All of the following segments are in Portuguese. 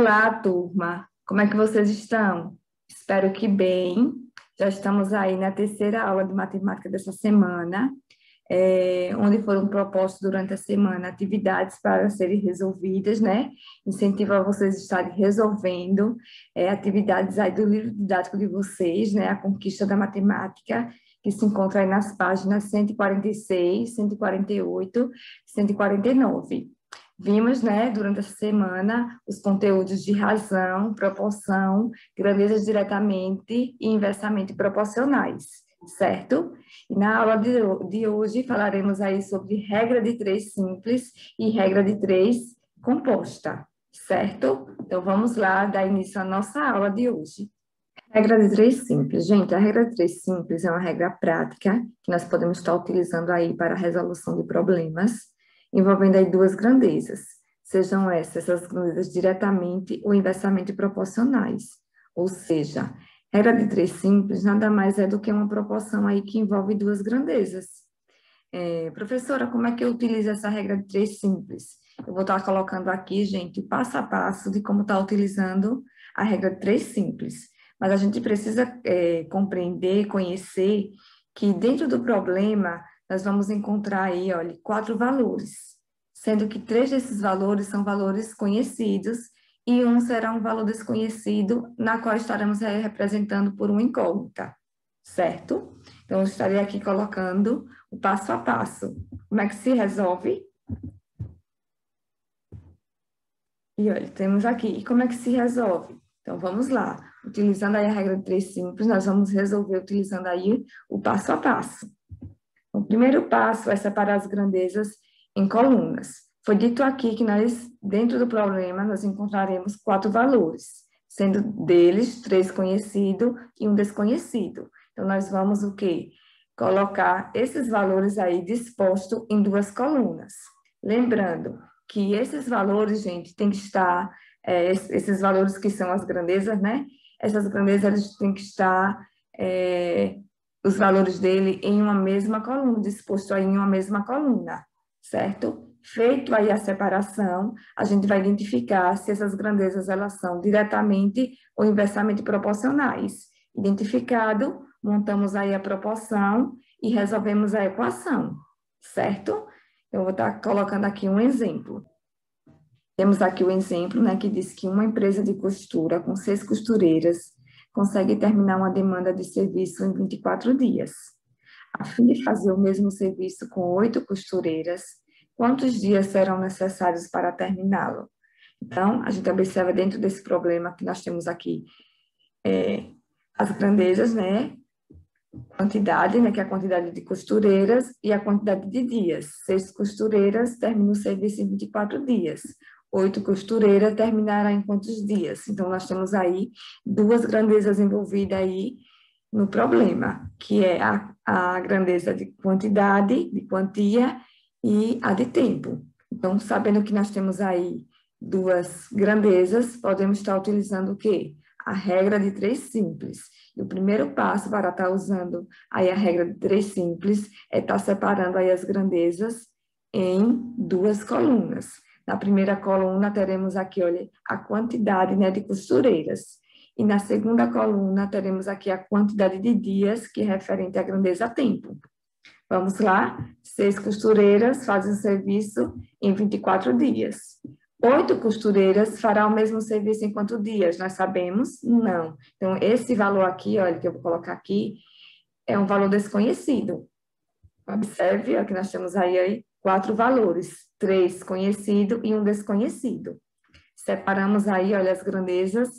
Olá, turma! Como é que vocês estão? Espero que bem. Já estamos aí na terceira aula de matemática dessa semana, onde foram propostas durante a semana atividades para serem resolvidas, né? Incentivo a vocês a estarem resolvendo atividades aí do livro didático de vocês, né? A Conquista da Matemática, que se encontra aí nas páginas 146, 148, 149. Vimos, né, durante essa semana, os conteúdos de razão, proporção, grandezas diretamente e inversamente proporcionais, certo? E na aula de hoje falaremos aí sobre regra de três simples e regra de três composta, certo? Então vamos lá dar início à nossa aula de hoje. Regra de três simples. Gente, a regra de três simples é uma regra prática que nós podemos estar utilizando aí para a resolução de problemas, envolvendo aí duas grandezas, sejam essas grandezas diretamente ou inversamente proporcionais. Ou seja, regra de três simples nada mais é do que uma proporção aí que envolve duas grandezas. Professora, como é que eu utilizo essa regra de três simples? Eu vou estar colocando aqui, gente, o passo a passo de como estar utilizando a regra de três simples. Mas a gente precisa compreender, conhecer que dentro do problema nós vamos encontrar aí, olha, 4 valores, sendo que 3 desses valores são valores conhecidos e um será um valor desconhecido, na qual estaremos representando por uma incógnita, certo? Então, eu estarei aqui colocando o passo a passo. Como é que se resolve? E olha, temos aqui. E como é que se resolve? Então, vamos lá. Utilizando aí a regra de três simples, nós vamos resolver utilizando aí o passo a passo. O primeiro passo é separar as grandezas em colunas. Foi dito aqui que nós, dentro do problema, nós encontraremos 4 valores, sendo deles 3 conhecidos e um desconhecido. Então, nós vamos o quê? Colocar esses valores aí dispostos em 2 colunas. Lembrando que esses valores, gente, tem que estar, esses valores que são as grandezas, né? Essas grandezas, eles têm que estar... os valores dele em uma mesma coluna, disposto aí em uma mesma coluna, certo? Feito aí a separação, a gente vai identificar se essas grandezas elas são diretamente ou inversamente proporcionais. Identificado, montamos aí a proporção e resolvemos a equação, certo? Eu vou estar colocando aqui um exemplo. Temos aqui o exemplo, né, que diz que uma empresa de costura com 6 costureiras consegue terminar uma demanda de serviço em 24 dias. A fim de fazer o mesmo serviço com 8 costureiras, quantos dias serão necessários para terminá-lo? Então, a gente observa dentro desse problema que nós temos aqui as grandezas, né? Quantidade, né, que é a quantidade de costureiras, e a quantidade de dias. 6 costureiras terminam o serviço em 24 dias. 8 costureiras terminará em quantos dias? Então, nós temos aí 2 grandezas envolvidas aí no problema, que é a grandeza de quantidade, de quantia, e a de tempo. Então, sabendo que nós temos aí 2 grandezas, podemos estar utilizando o quê? A regra de três simples. E o primeiro passo para estar usando aí a regra de três simples é estar separando aí as grandezas em 2 colunas. Na primeira coluna, teremos aqui, olha, a quantidade, né, de costureiras. E na segunda coluna, teremos aqui a quantidade de dias, que é referente à grandeza tempo. Vamos lá? 6 costureiras fazem o serviço em 24 dias. 8 costureiras fará o mesmo serviço em quantos dias? Nós sabemos? Não. Então, esse valor aqui, olha, que eu vou colocar aqui, é um valor desconhecido. Observe, ó, que nós temos aí 4 valores, 3 conhecidos e um desconhecido. Separamos aí, olha, as grandezas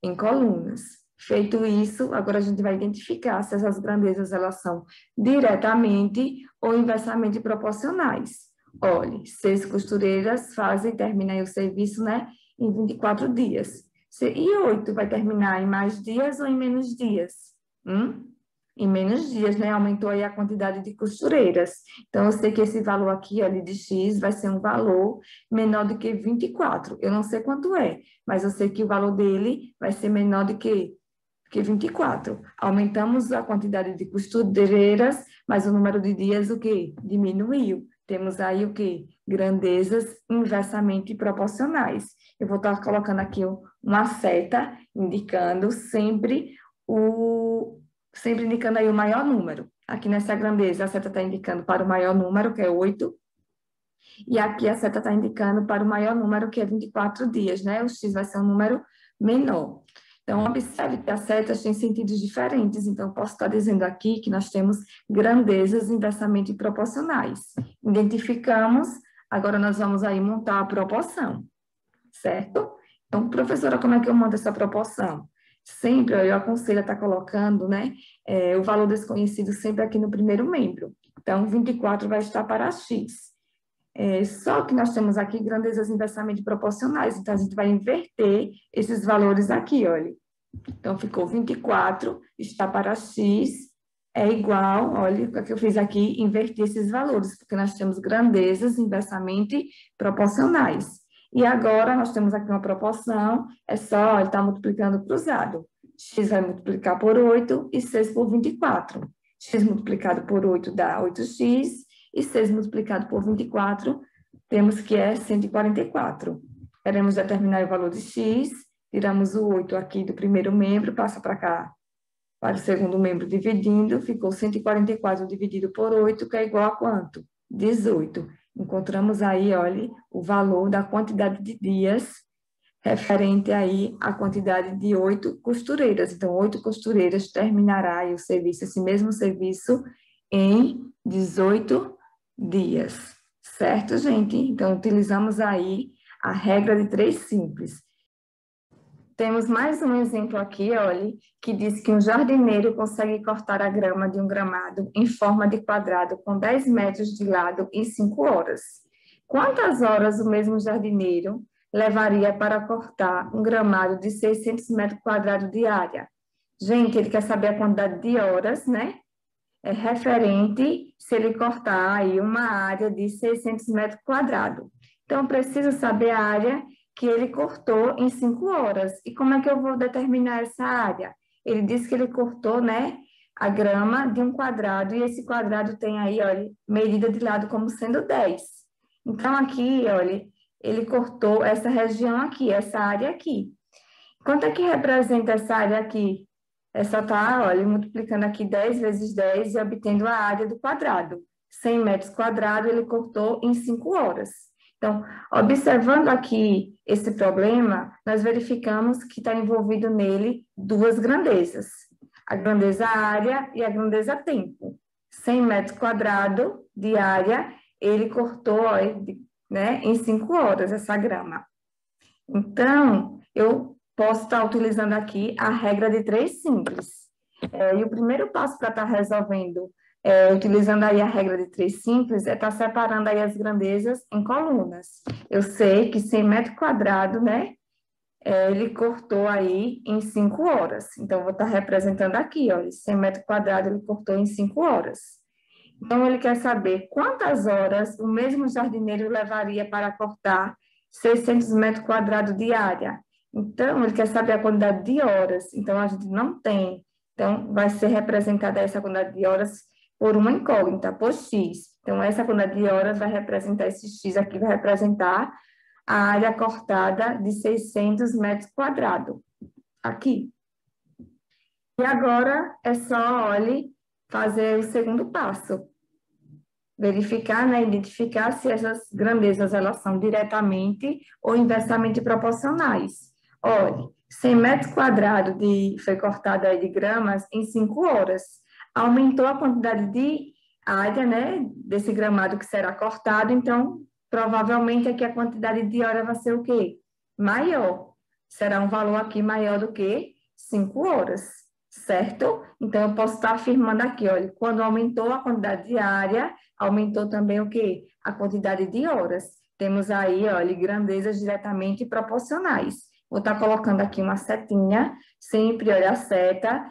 em colunas. Feito isso, agora a gente vai identificar se essas grandezas elas são diretamente ou inversamente proporcionais. Olha, 6 costureiras fazem, terminam aí o serviço, né, em 24 dias. E 8 vai terminar em mais dias ou em menos dias? Em menos dias, né? Aumentou aí a quantidade de costureiras. Então, eu sei que esse valor aqui, olha, de X, vai ser um valor menor do que 24. Eu não sei quanto é, mas eu sei que o valor dele vai ser menor do que 24. Aumentamos a quantidade de costureiras, mas o número de dias, o quê? Diminuiu. Temos aí o quê? Grandezas inversamente proporcionais. Eu vou estar colocando aqui uma seta indicando sempre indicando aí o maior número. Aqui nessa grandeza, a seta está indicando para o maior número, que é 8, e aqui a seta está indicando para o maior número, que é 24 dias, né? O x vai ser um número menor. Então, observe que as setas têm sentidos diferentes. Então, eu posso estar dizendo aqui que nós temos grandezas inversamente proporcionais. Identificamos, agora nós vamos aí montar a proporção, certo? Então, professora, como é que eu monto essa proporção? Sempre, eu aconselho a estar colocando, né, o valor desconhecido sempre aqui no primeiro membro. Então, 24 vai estar para x. Só que nós temos aqui grandezas inversamente proporcionais, então a gente vai inverter esses valores aqui, olha. Então, ficou 24, está para x, é igual, olha o que eu fiz aqui, inverter esses valores, porque nós temos grandezas inversamente proporcionais. E agora, nós temos aqui uma proporção, é só, ele está multiplicando cruzado. X vai multiplicar por 8 e 6 por 24. X multiplicado por 8 dá 8x, e 6 multiplicado por 24, temos que é 144. Queremos determinar o valor de x, tiramos o 8 aqui do primeiro membro, passa para cá, para o segundo membro dividindo, ficou 144 dividido por 8, que é igual a quanto? 18. Encontramos aí, olha, o valor da quantidade de dias referente aí à quantidade de 8 costureiras. Então, 8 costureiras terminará aí o serviço, esse mesmo serviço, em 18 dias, certo, gente? Então, utilizamos aí a regra de 3 simples. Temos mais um exemplo aqui, olha, que diz que um jardineiro consegue cortar a grama de um gramado em forma de quadrado com 10 metros de lado em 5 horas. Quantas horas o mesmo jardineiro levaria para cortar um gramado de 600 metros quadrados de área? Gente, ele quer saber a quantidade de horas, né? É referente se ele cortar aí uma área de 600 metros quadrados. Então, preciso saber a área que ele cortou em 5 horas. E como é que eu vou determinar essa área? Ele disse que ele cortou, né, a grama de um quadrado, e esse quadrado tem aí, olha, medida de lado como sendo 10. Então, aqui, olha, ele cortou essa região aqui, essa área aqui. Quanto é que representa essa área aqui? É só estar, olha, multiplicando aqui 10 vezes 10 e obtendo a área do quadrado. 100 metros quadrados ele cortou em 5 horas. Então, observando aqui esse problema, nós verificamos que está envolvido nele duas grandezas. A grandeza área e a grandeza tempo. 100 metros quadrados de área, ele cortou, olha, né, em 5 horas essa grama. Então, eu posso estar utilizando aqui a regra de 3 simples. E o primeiro passo para estar resolvendo, utilizando aí a regra de 3 simples, é estar separando aí as grandezas em colunas. Eu sei que 100 metros quadrados, né, ele cortou aí em 5 horas. Então, eu vou estar representando aqui, olha, 100 metros quadrados ele cortou em 5 horas. Então, ele quer saber quantas horas o mesmo jardineiro levaria para cortar 600 metros quadrados de área. Então, ele quer saber a quantidade de horas. Então, a gente não tem. Então, vai ser representada essa quantidade de horas por uma incógnita, por x. Então, essa quantidade de horas vai representar, esse x aqui vai representar a área cortada de 600 metros quadrados. Aqui. E agora, é só, olhe, fazer o segundo passo. Verificar, né, identificar se essas grandezas elas são diretamente ou inversamente proporcionais. Olha, 100 metros quadrados foi cortado aí de gramas em 5 horas. Aumentou a quantidade de área, né, desse gramado que será cortado, então, provavelmente aqui a quantidade de hora vai ser o quê? Maior. Será um valor aqui maior do que 5 horas, certo? Então, eu posso estar afirmando aqui, olha, quando aumentou a quantidade de área, aumentou também o quê? A quantidade de horas. Temos aí, olha, grandezas diretamente proporcionais. Vou estar colocando aqui uma setinha, sempre, olha, a seta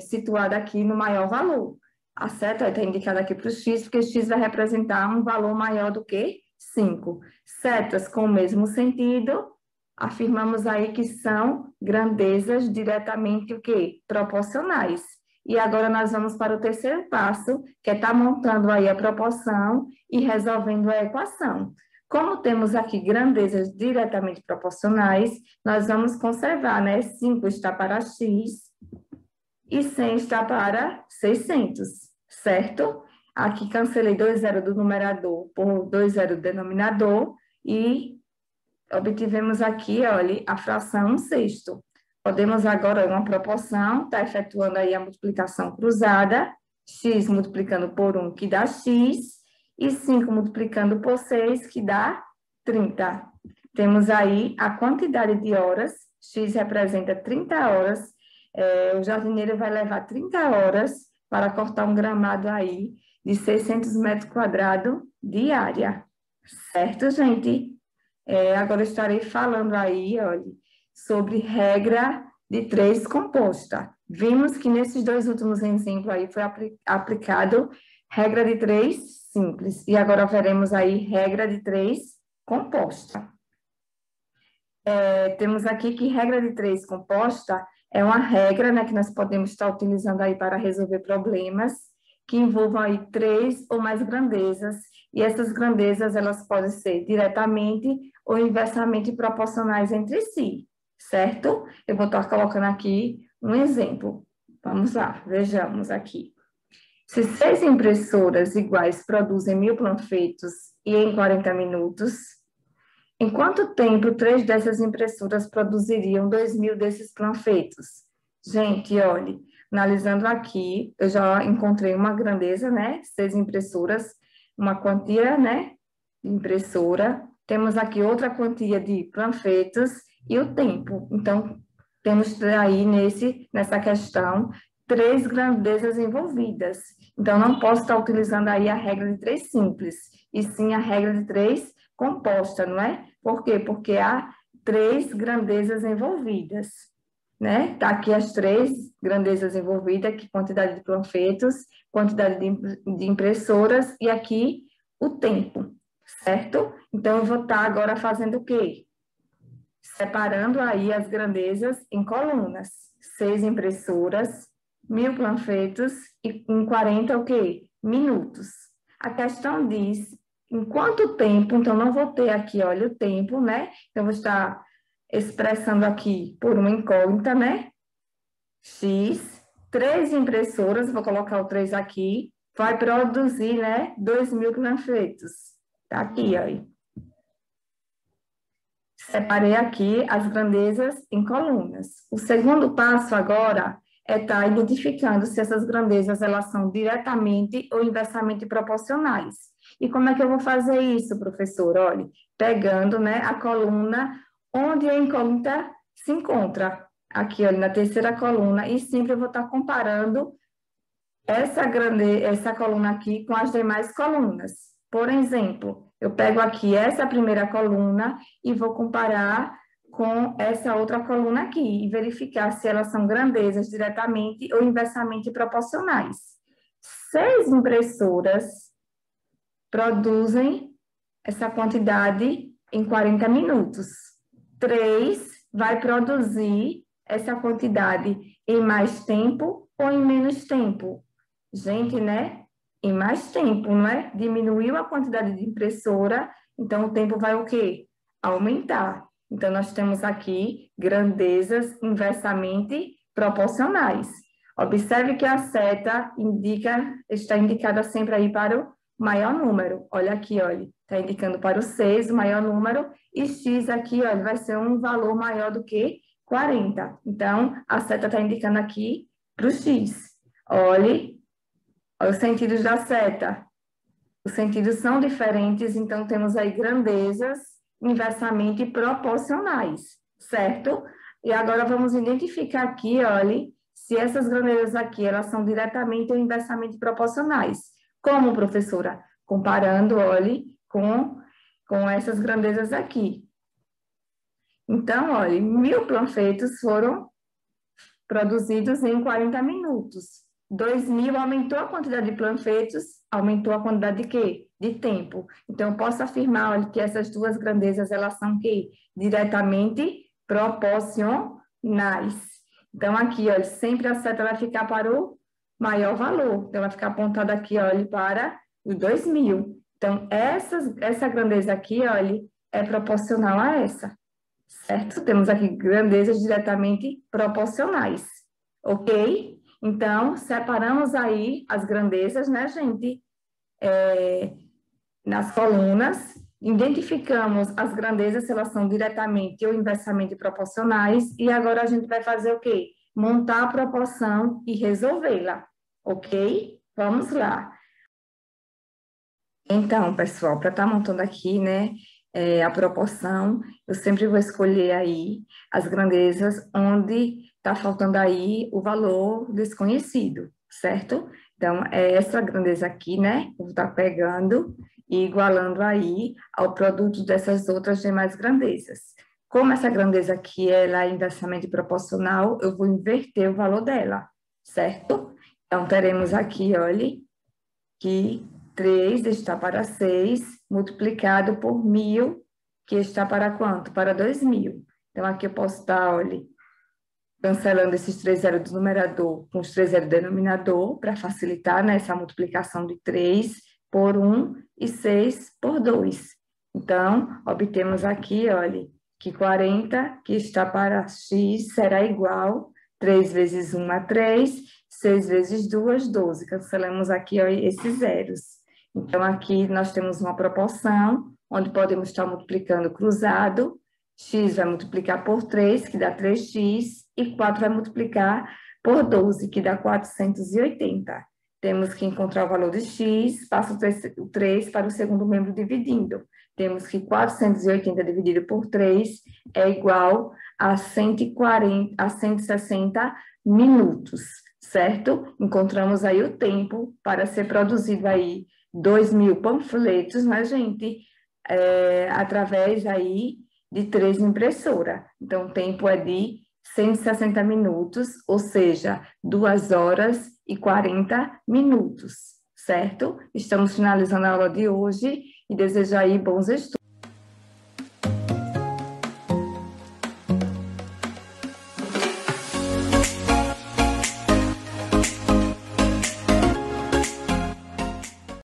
situada aqui no maior valor. A seta está indicada aqui para o x, porque x vai representar um valor maior do que 5. Setas com o mesmo sentido, afirmamos aí que são grandezas diretamente o quê? Proporcionais. E agora nós vamos para o terceiro passo, que é estar montando aí a proporção e resolvendo a equação. Como temos aqui grandezas diretamente proporcionais, nós vamos conservar, né? 5 está para x e 100 está para 600, certo? Aqui cancelei 2 zeros do numerador por 2 zeros do denominador e obtivemos aqui, olha, a fração 1/6. Podemos agora, uma proporção, estar efetuando aí a multiplicação cruzada, x multiplicando por 1, que dá x, e 5 multiplicando por 6, que dá 30. Temos aí a quantidade de horas, x representa 30 horas, o jardineiro vai levar 30 horas para cortar um gramado aí de 600 metros quadrados de área. Certo, gente? Agora eu estarei falando aí, olha, sobre regra de 3 composta. Vimos que nesses dois últimos exemplos aí foi aplicado regra de 3 simples. E agora veremos aí regra de 3 composta. Temos aqui que regra de 3 composta é uma regra, né, que nós podemos estar utilizando aí para resolver problemas que envolvam aí 3 ou mais grandezas. E essas grandezas, elas podem ser diretamente ou inversamente proporcionais entre si, certo? Eu vou estar colocando aqui um exemplo. Vamos lá, vejamos aqui. Se 6 impressoras iguais produzem 1000 panfletos e em 40 minutos, em quanto tempo 3 dessas impressoras produziriam 2000 desses panfletos? Gente, olha, analisando aqui, eu já encontrei uma grandeza, né? 6 impressoras, uma quantia, né? De impressora. Temos aqui outra quantia de panfletos e o tempo. Então, temos aí nessa questão 3 grandezas envolvidas. Então, não posso estar utilizando aí a regra de 3 simples, e sim a regra de 3 composta, não é? Por quê? Porque há 3 grandezas envolvidas, né? Tá aqui as 3 grandezas envolvidas, que quantidade de panfletos, quantidade de impressoras, e aqui o tempo, certo? Então, eu vou estar agora fazendo o quê? Separando aí as grandezas em colunas. 6 impressoras, 1000 panfletos e em 40 o quê? Minutos. A questão diz em quanto tempo, então não vou ter aqui, olha, o tempo, né? Então, vou estar expressando aqui por uma incógnita, né? X, 3 impressoras, vou colocar o 3 aqui, vai produzir, né? 2000 panfletos. Tá aqui, olha. Separei aqui as grandezas em colunas. O segundo passo agora é estar identificando se essas grandezas elas são diretamente ou inversamente proporcionais. E como é que eu vou fazer isso, professor? Olha, pegando, né, a coluna onde a incógnita se encontra. Aqui, olha, na terceira coluna, e sempre eu vou estar comparando essa coluna aqui com as demais colunas. Por exemplo, eu pego aqui essa primeira coluna e vou comparar com essa outra coluna aqui e verificar se elas são grandezas diretamente ou inversamente proporcionais. 6 impressoras produzem essa quantidade em 40 minutos. 3 vai produzir essa quantidade em mais tempo ou em menos tempo? Gente, né? Em mais tempo, não é? Diminuiu a quantidade de impressora, então o tempo vai o quê? Aumentar. Então, nós temos aqui grandezas inversamente proporcionais. Observe que a seta está indicada sempre aí para o maior número. Olha aqui, olha, está indicando para o 6, o maior número, e x aqui, olha, vai ser um valor maior do que 40. Então, a seta está indicando aqui para o x. Olhe os sentidos da seta. Os sentidos são diferentes, então temos aí grandezas inversamente proporcionais, certo? E agora vamos identificar aqui, olha, se essas grandezas aqui, elas são diretamente ou inversamente proporcionais. Como, professora? Comparando, olha, com essas grandezas aqui. Então, olha, 1000 panfletos foram produzidos em 40 minutos. 2000 aumentou a quantidade de panfletos, aumentou a quantidade de quê? De tempo. Então, eu posso afirmar, olha, que essas duas grandezas, elas são quê? Diretamente proporcionais. Então, aqui, olha, sempre a seta vai ficar para o maior valor. Então, vai ficar apontado aqui, olha, para os 2.000. Então, essa grandeza aqui, olha, é proporcional a essa, certo? Temos aqui grandezas diretamente proporcionais, ok? Então, separamos aí as grandezas, né, gente? Nas colunas, identificamos as grandezas se elas são diretamente ou inversamente proporcionais, e agora a gente vai fazer o quê? Montar a proporção e resolvê-la, ok? Vamos lá. Então, pessoal, para estar montando aqui, né, a proporção, eu sempre vou escolher aí as grandezas onde está faltando aí o valor desconhecido, certo? Então, é essa grandeza aqui, né, eu vou estar pegando e igualando aí ao produto dessas outras demais grandezas. Como essa grandeza aqui ela é inversamente proporcional, eu vou inverter o valor dela, certo? Então, teremos aqui, olhe, que 3 está para 6, multiplicado por 1.000, que está para quanto? Para 2.000. Então, aqui eu posso estar, olha, cancelando esses 3 zeros do numerador com os 3 zeros do denominador, para facilitar, né, essa multiplicação de 3 por 1 e 6 por 2. Então, obtemos aqui, olha, que 40, que está para x, será igual 3 vezes 1 a 3, 6 vezes 2, 12. Cancelamos aqui, ó, esses zeros. Então, aqui nós temos uma proporção, onde podemos estar multiplicando cruzado. X vai multiplicar por 3, que dá 3x, e 4 vai multiplicar por 12, que dá 480. Temos que encontrar o valor de x, passa o 3 para o segundo membro dividindo. Temos que 480 dividido por 3 é igual a 160 minutos, certo? Encontramos aí o tempo para ser produzido aí 2.000 panfletos, né, gente? Através aí de 3 impressoras. Então, o tempo é de 160 minutos, ou seja, 2 horas e 40 minutos, certo? Estamos finalizando a aula de hoje e desejo aí bons estudos.